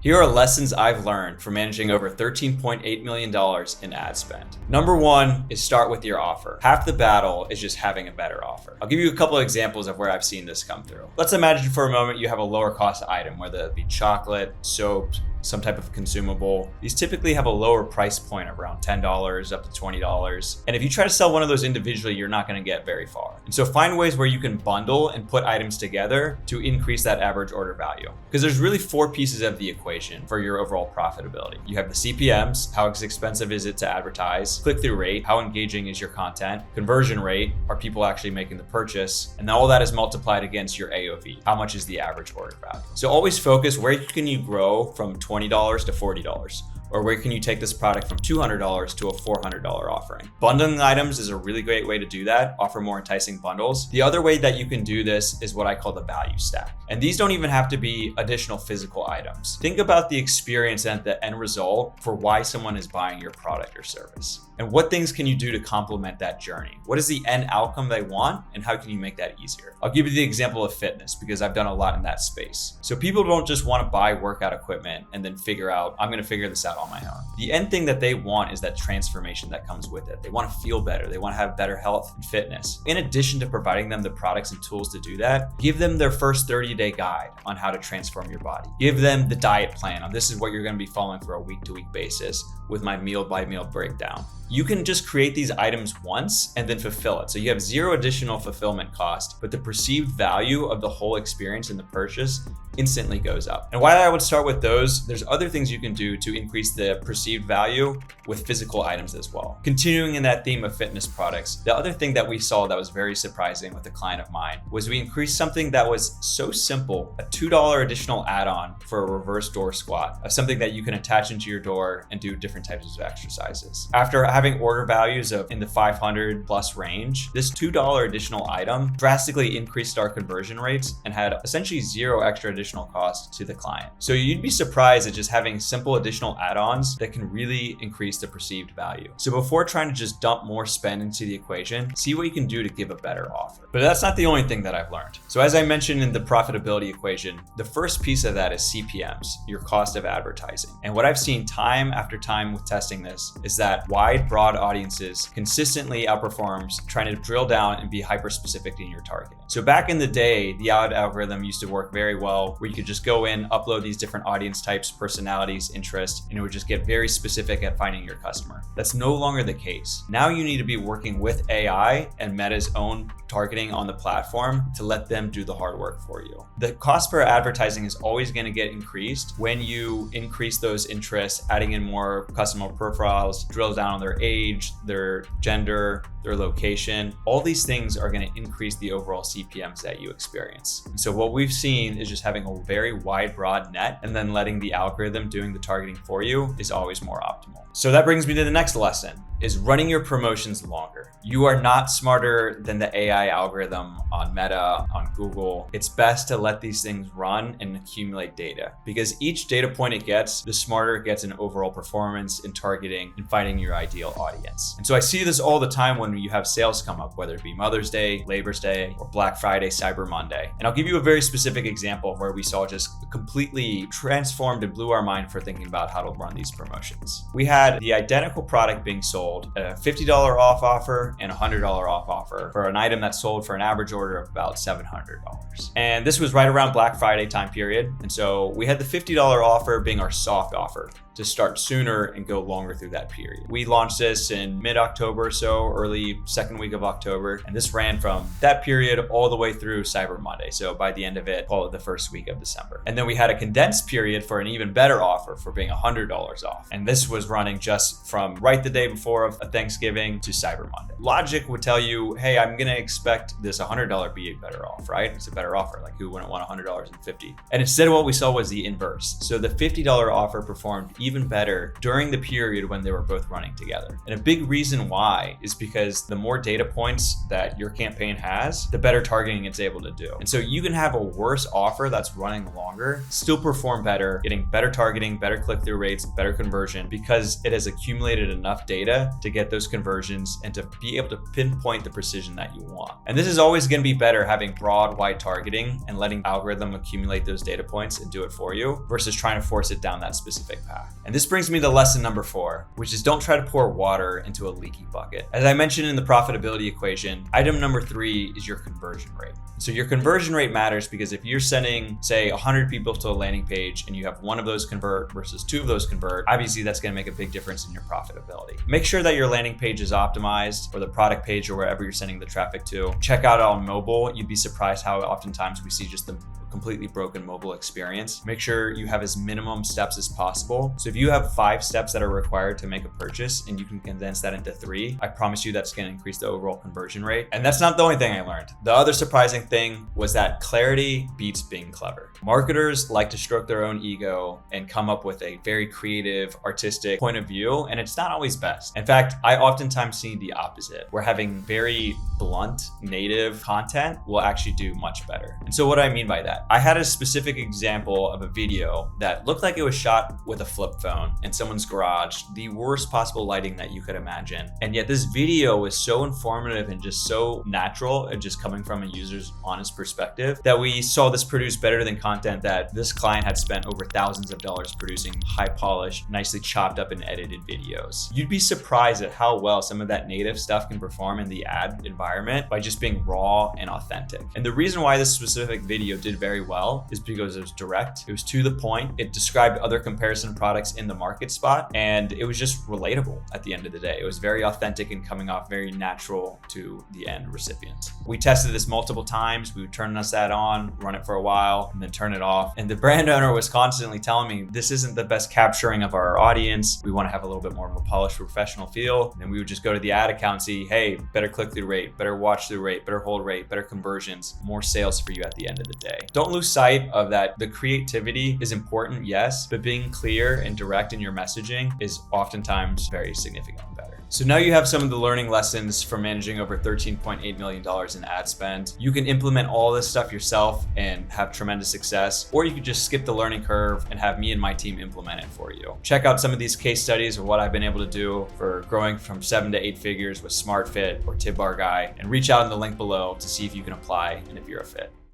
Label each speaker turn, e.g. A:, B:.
A: Here are lessons I've learned from managing over $13.8 million in ad spend. Number one is start with your offer. Half the battle is just having a better offer. I'll give you a couple of examples of where I've seen this come through. Let's imagine for a moment you have a lower cost item, whether it be chocolate, soap, some type of consumable. These typically have a lower price point around $10 up to $20. And if you try to sell one of those individually, you're not going to get very far. And so find ways where you can bundle and put items together to increase that average order value. Because there's really four pieces of the equation for your overall profitability. You have the CPMs, how expensive is it to advertise, click-through rate, how engaging is your content, conversion rate, are people actually making the purchase, and then all that is multiplied against your AOV, how much is the average order value. So always focus, where can you grow from $20 to $40? Or where can you take this product from $200 to a $400 offering? Bundling items is a really great way to do that, offer more enticing bundles. The other way that you can do this is what I call the value stack. And these don't even have to be additional physical items. Think about the experience and the end result for why someone is buying your product or service. And what things can you do to complement that journey? What is the end outcome they want, and how can you make that easier? I'll give you the example of fitness because I've done a lot in that space. So people don't just want to buy workout equipment and then figure out, I'm going to figure this out on my own. The end thing that they want is that transformation that comes with it. They want to feel better. They want to have better health and fitness. In addition to providing them the products and tools to do that, give them their first 30-day guide on how to transform your body. Give them the diet plan on this is what you're going to be following for a week-to-week basis with my meal-by-meal breakdown. You can just create these items once and then fulfill it. So you have zero additional fulfillment cost, but the perceived value of the whole experience in the purchase instantly goes up. And while I would start with those, there's other things you can do to increase the perceived value with physical items as well. Continuing in that theme of fitness products, the other thing that we saw that was very surprising with a client of mine was we increased something that was so simple, a $2 additional add-on for a reverse door squat, of something that you can attach into your door and do different types of exercises. After having order values of in the 500 plus range, this $2 additional item drastically increased our conversion rates and had essentially zero extra additional cost to the client. So you'd be surprised at just having simple additional add-ons that can really increase the perceived value. So before trying to just dump more spend into the equation, see what you can do to give a better offer. But that's not the only thing that I've learned. So as I mentioned in the profitability equation, the first piece of that is CPMs, your cost of advertising. And what I've seen time after time with testing this is that wide, broad audiences consistently outperforms trying to drill down and be hyper-specific in your targeting. So back in the day, the ad algorithm used to work very well, where you could just go in, upload these different audience types, personalities, interests, and it would just get very specific at finding your customer. That's no longer the case. Now you need to be working with AI and Meta's own targeting on the platform to let them do the hard work for you. The cost per advertising is always going to get increased when you increase those interests, adding in more customer profiles, drill down on their age, their gender, their location. All these things are going to increase the overall CPMs that you experience. And so what we've seen is just having a very wide, broad net and then letting the algorithm doing the targeting for you is always more optimal. So that brings me to the next lesson, is running your promotions longer. You are not smarter than the AI algorithm on Meta, on Google. It's best to let these things run and accumulate data, because each data point it gets, the smarter it gets in overall performance, in targeting, and finding your ideal audience. And so I see this all the time when you have sales come up, whether it be Mother's Day, Labor's Day, or Black Friday, Cyber Monday. And I'll give you a very specific example of where we saw just completely transformed and blew our mind for thinking about how to run these promotions. We had the identical product being sold, a $50 off offer and a $100 off offer for an item that sold for an average order of about $700. And this was right around Black Friday time period. And so we had the $50 offer being our soft offer to start sooner and go longer through that period. We launched this in mid-October or so, early second week of October. And this ran from that period all the way through Cyber Monday. So by the end of it, call it the first week of December. And then we had a condensed period for an even better offer for being $100 off. And this was running just from right the day before of Thanksgiving to Cyber Monday. Logic would tell you, hey, I'm gonna expect this $100 be better off, right? It's a better offer. Like who wouldn't want $100 and $50? And instead what we saw was the inverse. So the $50 offer performed even better during the period when they were both running together. And a big reason why is because the more data points that your campaign has, the better targeting it's able to do. And so you can have a worse offer that's running longer, still perform better, getting better targeting, better click-through rates, better conversion, because it has accumulated enough data to get those conversions and to be able to pinpoint the precision that you want. And this is always going to be better having broad, wide targeting and letting algorithm accumulate those data points and do it for you versus trying to force it down that specific path. And this brings me to lesson number 4, which is don't try to pour water into a leaky bucket. As I mentioned in the profitability equation, item number 3 is your conversion rate. So your conversion rate matters because if you're sending, say, 100 people to a landing page and you have 1 of those convert versus 2 of those convert, obviously that's going to make a big difference in your profitability. Make sure that your landing page is optimized, or the product page, or wherever you're sending the traffic to. Check out on mobile. You'd be surprised how oftentimes we see just the completely broken mobile experience. Make sure you have as minimum steps as possible. So if you have 5 steps that are required to make a purchase and you can condense that into 3, I promise you that's going to increase the overall conversion rate. And that's not the only thing I learned. The other surprising thing was that clarity beats being clever. Marketers like to stroke their own ego and come up with a very creative, artistic point of view, and it's not always best. In fact, I oftentimes see the opposite, where having very blunt, native content will actually do much better. And so what do I mean by that? I had a specific example of a video that looked like it was shot with a flip phone in someone's garage, the worst possible lighting that you could imagine. And yet this video was so informative and just so natural and just coming from a user's honest perspective that we saw this produce better than content that this client had spent over thousands of dollars producing high polished, nicely chopped up and edited videos. You'd be surprised at how well some of that native stuff can perform in the ad environment by just being raw and authentic. And the reason why this specific video did very well is because it was direct, it was to the point, it described other comparison products in the market spot, and it was just relatable at the end of the day. It was very authentic and coming off very natural to the end recipient. We tested this multiple times. We would turn this ad on, run it for a while, and then turn it off. And the brand owner was constantly telling me, this isn't the best capturing of our audience. We want to have a little bit more of a polished professional feel. And then we would just go to the ad account and see, hey, better click-through rate, better watch-through rate, better hold rate, better conversions, more sales for you at the end of the day. Don't lose sight of that. The creativity is important, yes, but being clear and direct in your messaging is oftentimes very significantly better. So now you have some of the learning lessons from managing over $13.8 million in ad spend. You can implement all this stuff yourself and have tremendous success, or you could just skip the learning curve and have me and my team implement it for you. Check out some of these case studies of what I've been able to do for growing from 7 to 8 figures with SmartFit or Tib Bar Guy, and reach out in the link below to see if you can apply and if you're a fit.